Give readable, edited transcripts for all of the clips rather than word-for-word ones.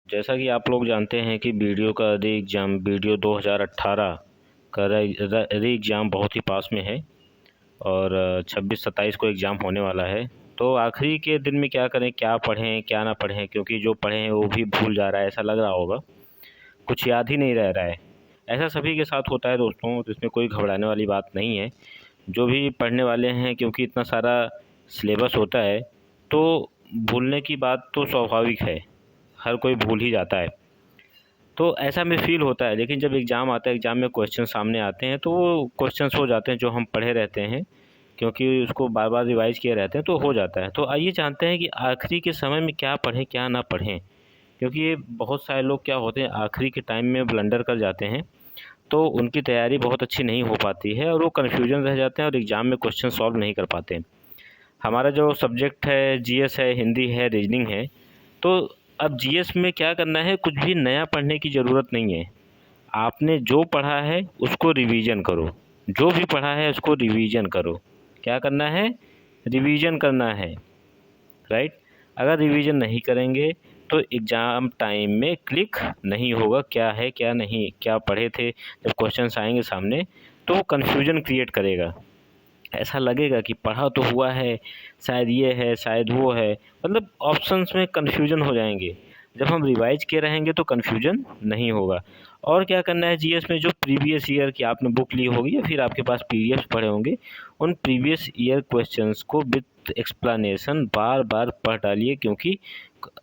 जैसा कि आप लोग जानते हैं कि वीडियो का री एग्ज़ाम वीडियो 2018 का री एग्ज़ाम बहुत ही पास में है और 26-27 को एग्ज़ाम होने वाला है। तो आखिरी के दिन में क्या करें, क्या पढ़ें क्या ना पढ़ें, क्योंकि जो पढ़े हैं वो भी भूल जा रहा है, ऐसा लग रहा होगा, कुछ याद ही नहीं रह रहा है। ऐसा सभी के साथ होता है दोस्तों, तो इसमें कोई घबराने वाली बात नहीं है। जो भी पढ़ने वाले हैं, क्योंकि इतना सारा सिलेबस होता है तो भूलने की बात तो स्वाभाविक है, हर कोई भूल ही जाता है। तो ऐसा में फ़ील होता है, लेकिन जब एग्ज़ाम आता है, एग्ज़ाम में क्वेश्चन सामने आते हैं तो वो क्वेश्चंस हो जाते हैं जो हम पढ़े रहते हैं, क्योंकि उसको बार बार रिवाइज़ किए रहते हैं तो हो जाता है। तो आइए जानते हैं कि आखिरी के समय में क्या पढ़ें क्या ना पढ़ें, क्योंकि ये बहुत सारे लोग क्या होते हैं आखिरी के टाइम में ब्लंडर कर जाते हैं, तो उनकी तैयारी बहुत अच्छी नहीं हो पाती है और वो कन्फ्यूजन रह जाते हैं और एग्ज़ाम में क्वेश्चन सॉल्व नहीं कर पाते। हमारा जो सब्जेक्ट है जीएस है, हिंदी है, रीजनिंग है, तो अब जीएस में क्या करना है, कुछ भी नया पढ़ने की ज़रूरत नहीं है। आपने जो पढ़ा है उसको रिवीजन करो, जो भी पढ़ा है उसको रिवीजन करो। क्या करना है, रिवीजन करना है, राइट। अगर रिवीजन नहीं करेंगे तो एग्ज़ाम टाइम में क्लिक नहीं होगा, क्या है क्या नहीं, क्या पढ़े थे, जब क्वेश्चंस आएंगे सामने तो वो कन्फ्यूजन क्रिएट करेगा। ऐसा लगेगा कि पढ़ा तो हुआ है, शायद ये है शायद वो है, मतलब ऑप्शंस में कन्फ्यूजन हो जाएंगे। जब हम रिवाइज किए रहेंगे तो कन्फ्यूजन नहीं होगा। और क्या करना है, जीएस में जो प्रीवियस ईयर की आपने बुक ली होगी या फिर आपके पास पीडीएफ पढ़े होंगे, उन प्रीवियस ईयर क्वेश्चंस को विथ एक्सप्लेनेशन बार बार पढ़ डालिए, क्योंकि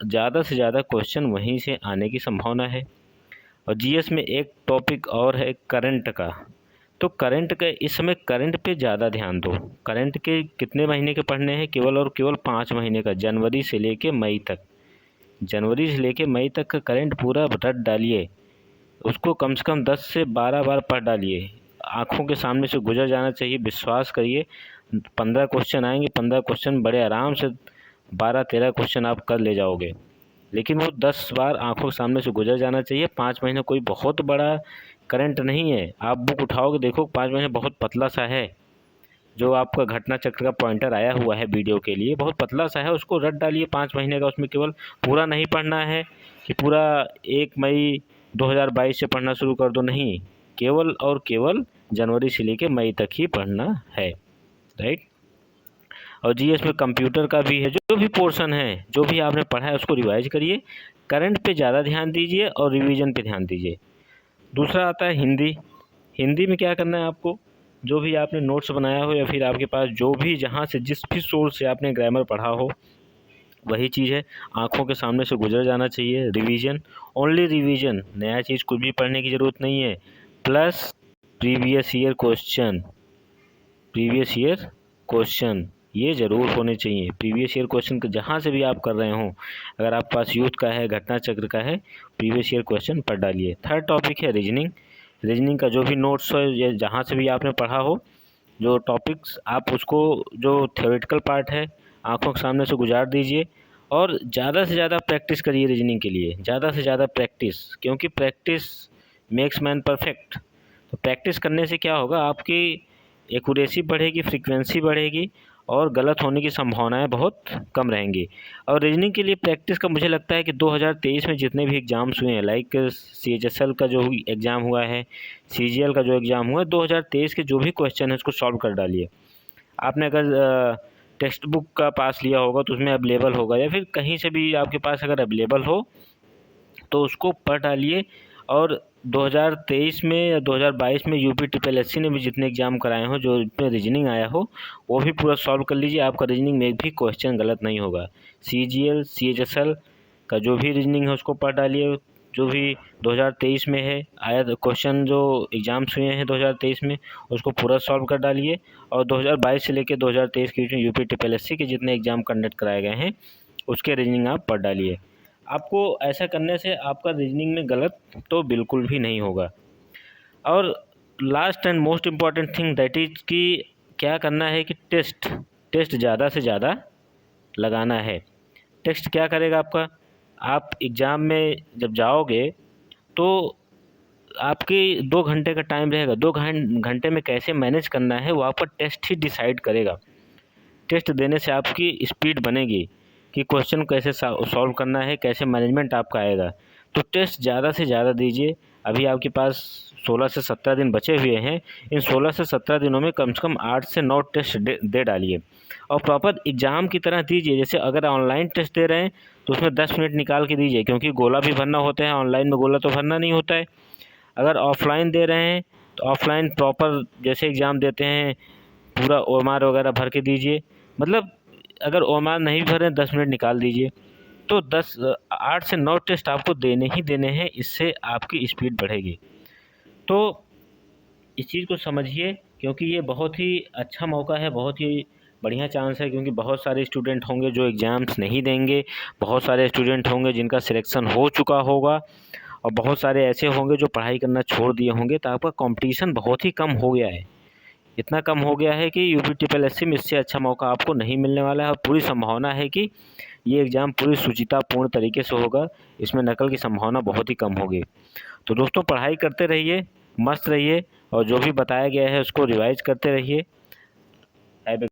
ज़्यादा से ज़्यादा क्वेश्चन वहीं से आने की संभावना है। और जीएस में एक टॉपिक और है करंट का, तो करंट का इस समय करंट पे ज़्यादा ध्यान दो। करंट के कितने महीने के पढ़ने हैं, केवल और केवल 5 महीने का, जनवरी से लेके मई तक। जनवरी से लेके मई तक का करंट पूरा रट डालिए, उसको कम से कम 10 से 12 बार पढ़ डालिए। आँखों के सामने से गुजर जाना चाहिए, विश्वास करिए। 15 क्वेश्चन आएंगे, 15 क्वेश्चन बड़े आराम से 12-13 क्वेश्चन आप कर ले जाओगे, लेकिन वो 10 बार आँखों के सामने से गुजर जाना चाहिए। 5 महीने कोई बहुत बड़ा करंट नहीं है। आप बुक उठाओगे, देखो 5 महीने बहुत पतला सा है। जो आपका घटना चक्र का पॉइंटर आया हुआ है वीडियो के लिए, बहुत पतला सा है, उसको रट डालिए 5 महीने का। उसमें केवल पूरा नहीं पढ़ना है कि पूरा 1 मई 2022 से पढ़ना शुरू कर दो, नहीं, केवल और केवल जनवरी से लेकर मई तक ही पढ़ना है, राइट। और जीएस में कंप्यूटर का भी है, जो भी पोर्शन है, जो भी आपने पढ़ा है उसको रिवाइज करिए, करंट पे ज़्यादा ध्यान दीजिए और रिवीजन पे ध्यान दीजिए। दूसरा आता है हिंदी। हिंदी में क्या करना है आपको, जो भी आपने नोट्स बनाया हो या फिर आपके पास जो भी जहाँ से जिस भी सोर्स से आपने ग्रामर पढ़ा हो, वही चीज़ है, आँखों के सामने से गुजर जाना चाहिए। रिवीजन, ओनली रिवीजन, नया चीज़ कुछ भी पढ़ने की ज़रूरत नहीं है। Plus previous year question, previous year question ये ज़रूर होने चाहिए। प्रीवियस ईयर क्वेश्चन जहाँ से भी आप कर रहे हों, अगर आपके पास यूथ का है, घटना चक्र का है, प्रीवियस ईयर क्वेश्चन पढ़ डालिए। थर्ड टॉपिक है रीजनिंग। रीजनिंग का जो भी नोट्स हो या जहाँ से भी आपने पढ़ा हो, जो टॉपिक्स, आप उसको, जो थ्योरेटिकल पार्ट है, आँखों के सामने से गुजार दीजिए और ज़्यादा से ज़्यादा प्रैक्टिस करिए रीजनिंग के लिए, ज़्यादा से ज़्यादा प्रैक्टिस, क्योंकि प्रैक्टिस मेक्स मैन परफेक्ट। तो प्रैक्टिस करने से क्या होगा, आपकी एक्यूरेसी बढ़ेगी, फ्रीक्वेंसी बढ़ेगी और गलत होने की संभावनाएं बहुत कम रहेंगी। और रीजनिंग के लिए प्रैक्टिस का मुझे लगता है कि 2023 में जितने भी एग्ज़ाम्स हुए हैं, लाइक सीएचएसएल का जो एग्ज़ाम हुआ है, सीजीएल का जो एग्ज़ाम हुआ है, 2023 के जो भी क्वेश्चन है उसको सॉल्व कर डालिए। आपने अगर टेक्स्ट बुक का पास लिया होगा तो उसमें अवेलेबल होगा, या फिर कहीं से भी आपके पास अगर अवेलेबल हो तो उसको पढ़ डालिए। और 2023 में या 2022 में यूपी ट्रिपल एससी ने भी जितने एग्ज़ाम कराए हों, जो इसमें रीजनिंग आया हो, वो भी पूरा सॉल्व कर लीजिए। आपका रीजनिंग में भी क्वेश्चन गलत नहीं होगा। सीजीएल सीएचएसएल का जो भी रीजनिंग है उसको पढ़ डालिए, जो भी 2023 में है आया क्वेश्चन, जो एग्ज़ाम्स हुए हैं 2023 में, उसको पूरा सॉल्व कर डालिए। और 2022 से लेकर 2023 के बीच में यूपी ट्रिपल एससी के जितने एग्ज़ाम कंडक्ट कराए गए हैं उसके रीजनिंग आप पढ़ डालिए। आपको ऐसा करने से आपका रीजनिंग में गलत तो बिल्कुल भी नहीं होगा। और last and most important thing that is कि क्या करना है कि टेस्ट ज़्यादा से ज़्यादा लगाना है। टेस्ट क्या करेगा आपका, आप एग्ज़ाम में जब जाओगे तो आपके 2 घंटे का टाइम रहेगा, 2 घंटे में कैसे मैनेज करना है वो आपका टेस्ट ही डिसाइड करेगा। टेस्ट देने से आपकी स्पीड बनेगी कि क्वेश्चन कैसे सॉल्व करना है, कैसे मैनेजमेंट आपका आएगा। तो टेस्ट ज़्यादा से ज़्यादा दीजिए। अभी आपके पास 16 से 17 दिन बचे हुए हैं। इन 16 से 17 दिनों में कम से कम 8 से 9 टेस्ट दे डालिए और प्रॉपर एग्ज़ाम की तरह दीजिए। जैसे अगर ऑनलाइन टेस्ट दे रहे हैं तो उसमें 10 मिनट निकाल के दीजिए, क्योंकि गोला भी भरना होता है, ऑनलाइन में गोला तो भरना नहीं होता है। अगर ऑफलाइन दे रहे हैं तो ऑफलाइन प्रॉपर जैसे एग्ज़ाम देते हैं पूरा ओएमआर वगैरह भर के दीजिए। मतलब अगर ओएमआर नहीं भरें 10 मिनट निकाल दीजिए। तो 8 से 9 टेस्ट आपको देने ही देने हैं, इससे आपकी स्पीड बढ़ेगी। तो इस चीज़ को समझिए, क्योंकि ये बहुत ही अच्छा मौका है, बहुत ही बढ़िया चांस है, क्योंकि बहुत सारे स्टूडेंट होंगे जो एग्ज़ाम्स नहीं देंगे, बहुत सारे स्टूडेंट होंगे जिनका सिलेक्शन हो चुका होगा और बहुत सारे ऐसे होंगे जो पढ़ाई करना छोड़ दिए होंगे। तो आपका कंपटीशन बहुत ही कम हो गया है, इतना कम हो गया है कि यूपी-ट्रिपल-एससी में इससे अच्छा मौका आपको नहीं मिलने वाला है और पूरी संभावना है कि ये एग्ज़ाम पूरी शुचितापूर्ण तरीके से होगा, इसमें नकल की संभावना बहुत ही कम होगी। तो दोस्तों पढ़ाई करते रहिए, मस्त रहिए और जो भी बताया गया है उसको रिवाइज़ करते रहिए। Have a